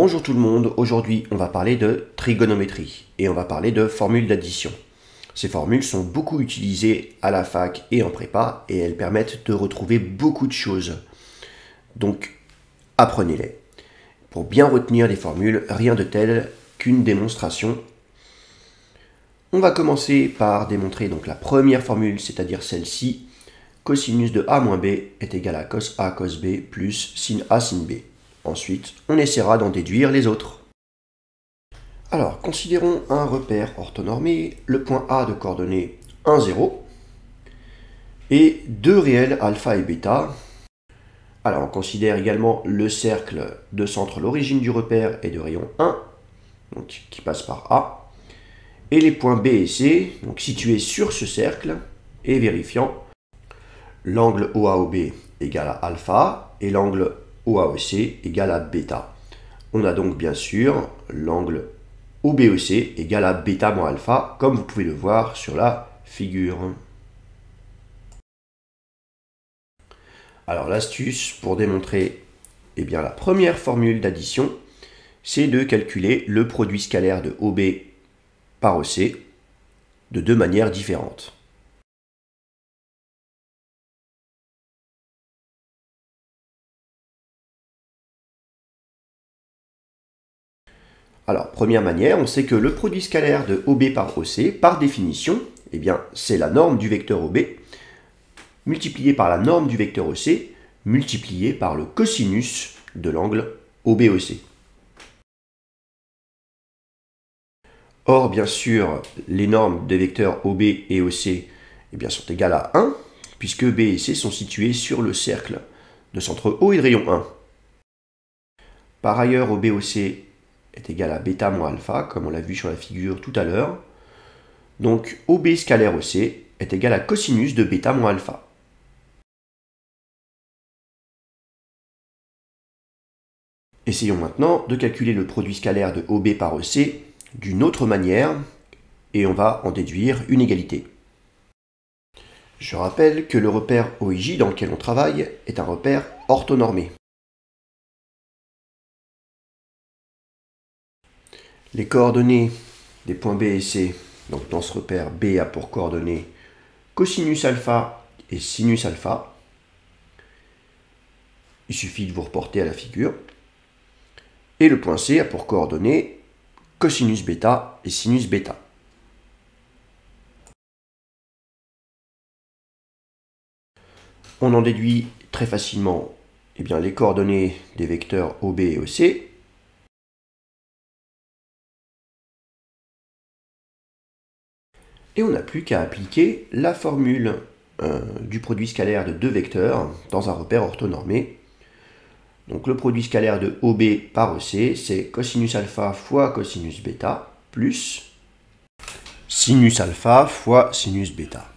Bonjour tout le monde, aujourd'hui on va parler de trigonométrie et on va parler de formules d'addition. Ces formules sont beaucoup utilisées à la fac et en prépa et elles permettent de retrouver beaucoup de choses. Donc apprenez-les. Pour bien retenir les formules, rien de tel qu'une démonstration. On va commencer par démontrer donc la première formule, c'est-à-dire celle-ci. Cosinus de a moins b est égal à cos a cos b plus sin a sin b. Ensuite, on essaiera d'en déduire les autres. Alors, considérons un repère orthonormé, le point A de coordonnées 1, 0, et deux réels alpha et bêta. Alors, on considère également le cercle de centre l'origine du repère et de rayon 1, donc, qui passe par A, et les points B et C, donc situés sur ce cercle, et vérifiant l'angle OAOB égale à alpha et l'angle OAOC égale à bêta. On a donc bien sûr l'angle OBEC égale à bêta moins alpha, comme vous pouvez le voir sur la figure. Alors l'astuce pour démontrer la première formule d'addition, c'est de calculer le produit scalaire de OB par OC de deux manières différentes. Alors, première manière, on sait que le produit scalaire de OB par OC, par définition, c'est la norme du vecteur OB, multiplié par la norme du vecteur OC, multiplié par le cosinus de l'angle OBOC. Or, bien sûr, les normes des vecteurs OB et OC sont égales à 1, puisque B et C sont situés sur le cercle de centre O et de rayon 1. Par ailleurs, OBOC est égal à bêta moins alpha, comme on l'a vu sur la figure tout à l'heure. Donc OB scalaire OC est égal à cosinus de bêta moins alpha. Essayons maintenant de calculer le produit scalaire de OB par OC d'une autre manière, et on va en déduire une égalité. Je rappelle que le repère OIJ dans lequel on travaille est un repère orthonormé. Les coordonnées des points B et C, donc dans ce repère, B a pour coordonnées cosinus alpha et sinus alpha. Il suffit de vous reporter à la figure. Et le point C a pour coordonnées cosinus bêta et sinus bêta. On en déduit très facilement les coordonnées des vecteurs OB et OC. Et on n'a plus qu'à appliquer la formule du produit scalaire de deux vecteurs dans un repère orthonormé. Donc le produit scalaire de OB par OC, c'est cosinus alpha fois cosinus bêta plus sinus alpha fois sinus bêta.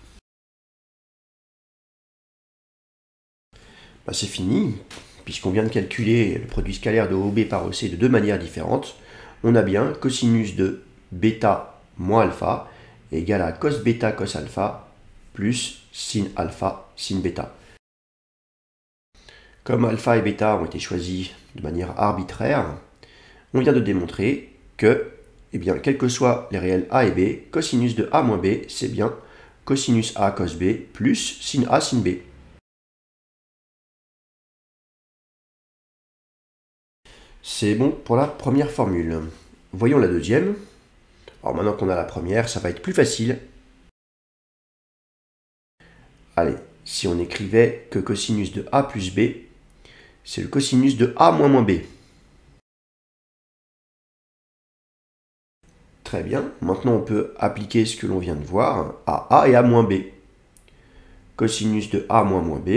C'est fini, puisqu'on vient de calculer le produit scalaire de OB par OC de deux manières différentes. On a bien cosinus de bêta moins alpha égale à cos bêta cos alpha plus sin alpha sin bêta. Comme alpha et bêta ont été choisis de manière arbitraire, on vient de démontrer que, quels que soient les réels a et b, cosinus de a moins b, c'est bien cosinus a cos b plus sin a sin b. C'est bon pour la première formule. Voyons la deuxième. Alors maintenant qu'on a la première, ça va être plus facile. Allez, si on écrivait que cosinus de a plus b, c'est le cosinus de a moins b. Très bien, maintenant on peut appliquer ce que l'on vient de voir à a et a moins b. Cosinus de a moins b,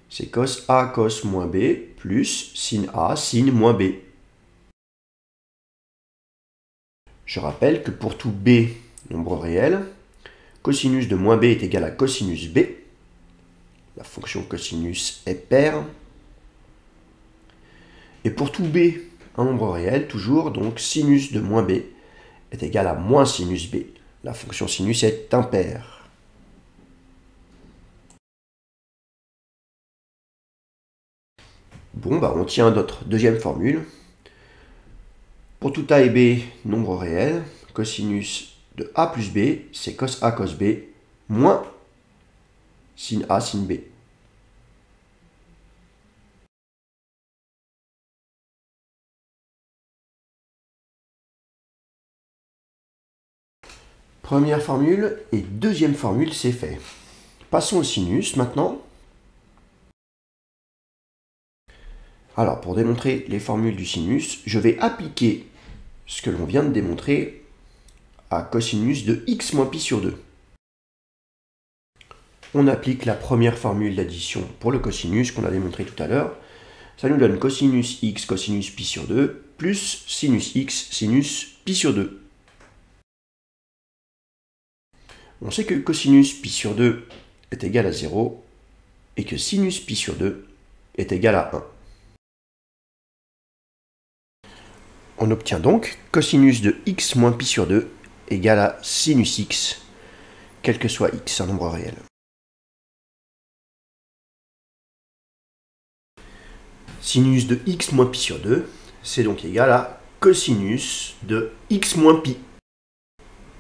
c'est cos a cos moins b plus sin a sin moins b. Je rappelle que pour tout b, nombre réel, cosinus de moins b est égal à cosinus b. La fonction cosinus est paire. Et pour tout b, un nombre réel, toujours, donc sinus de moins b est égal à moins sinus b. La fonction sinus est impaire. Bon, on tient notre deuxième formule. Pour tout A et B, nombre réel, cosinus de A plus B, c'est cos A cos B, moins sin A sin B. Première formule et deuxième formule, c'est fait. Passons au sinus maintenant. Alors, pour démontrer les formules du sinus, je vais appliquer ce que l'on vient de démontrer à cosinus de x moins pi sur 2. On applique la première formule d'addition pour le cosinus qu'on a démontré tout à l'heure. Ça nous donne cosinus x cosinus pi sur 2 plus sinus x sinus pi sur 2. On sait que cosinus pi sur 2 est égal à 0 et que sinus pi sur 2 est égal à 1. On obtient donc cosinus de x moins pi sur 2 égale à sinus x, quel que soit x, un nombre réel. Sinus de x moins pi sur 2, c'est donc égal à cosinus de x moins pi.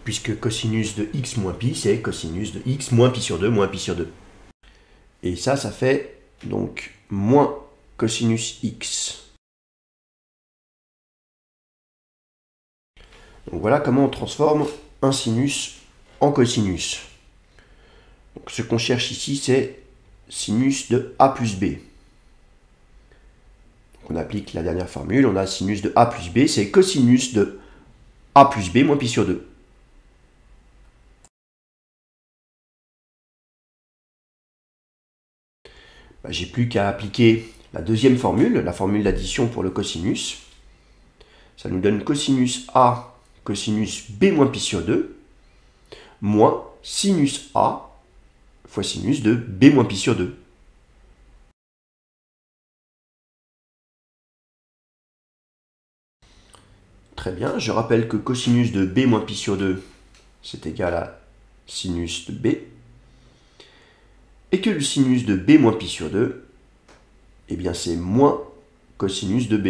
Puisque cosinus de x moins pi, c'est cosinus de x moins pi sur 2 moins pi sur 2. Et ça fait donc moins cosinus x. Donc voilà comment on transforme un sinus en cosinus. Donc ce qu'on cherche ici, c'est sinus de a plus b. Donc on applique la dernière formule, on a sinus de a plus b, c'est cosinus de a plus b moins pi sur 2. J'ai plus qu'à appliquer la deuxième formule, la formule d'addition pour le cosinus. Ça nous donne cosinus A, cosinus B moins pi sur 2, moins sinus A fois sinus de B moins pi sur 2. Très bien, je rappelle que cosinus de B moins pi sur 2, c'est égal à sinus de B. Et que le sinus de B moins pi sur 2, eh bien c'est moins cosinus de B.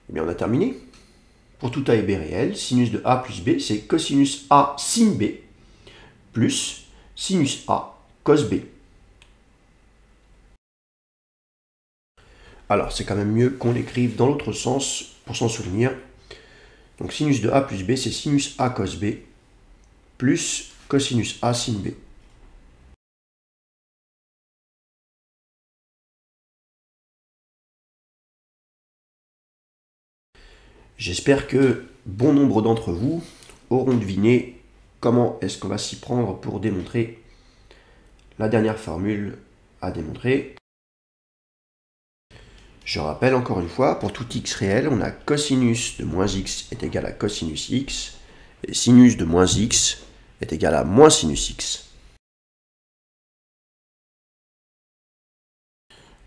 Eh bien on a terminé. Pour tout A et B réel, sinus de A plus B, c'est cosinus A sin B plus sinus A cos B. Alors c'est quand même mieux qu'on l'écrive dans l'autre sens pour s'en souvenir. Donc sinus de A plus B, c'est sinus A cos B plus cosinus A sin B. J'espère que bon nombre d'entre vous auront deviné comment est-ce qu'on va s'y prendre pour démontrer la dernière formule à démontrer. Je rappelle encore une fois, pour tout x réel, on a cosinus de moins x est égal à cosinus x, et sinus de moins x est égal à moins sinus x.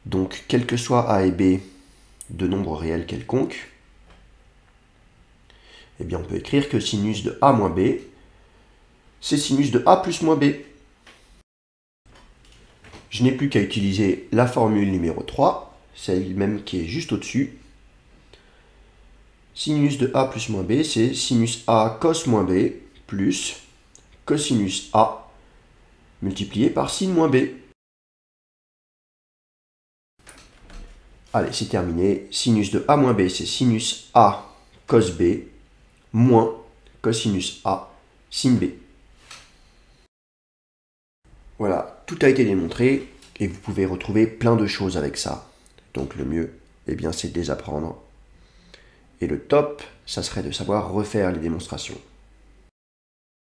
Donc, quel que soit a et b de nombres réels quelconques, eh bien on peut écrire que sinus de a moins b, c'est sinus de a plus moins b. Je n'ai plus qu'à utiliser la formule numéro 3, celle-même qui est juste au-dessus. Sinus de a plus moins b, c'est sinus a cos moins b plus cosinus a multiplié par sin moins b. Allez, c'est terminé. Sinus de a moins b, c'est sinus a cos b moins cosinus a sin b. Voilà, tout a été démontré et vous pouvez retrouver plein de choses avec ça. Donc le mieux, eh bien, c'est de les apprendre. Et le top, ça serait de savoir refaire les démonstrations.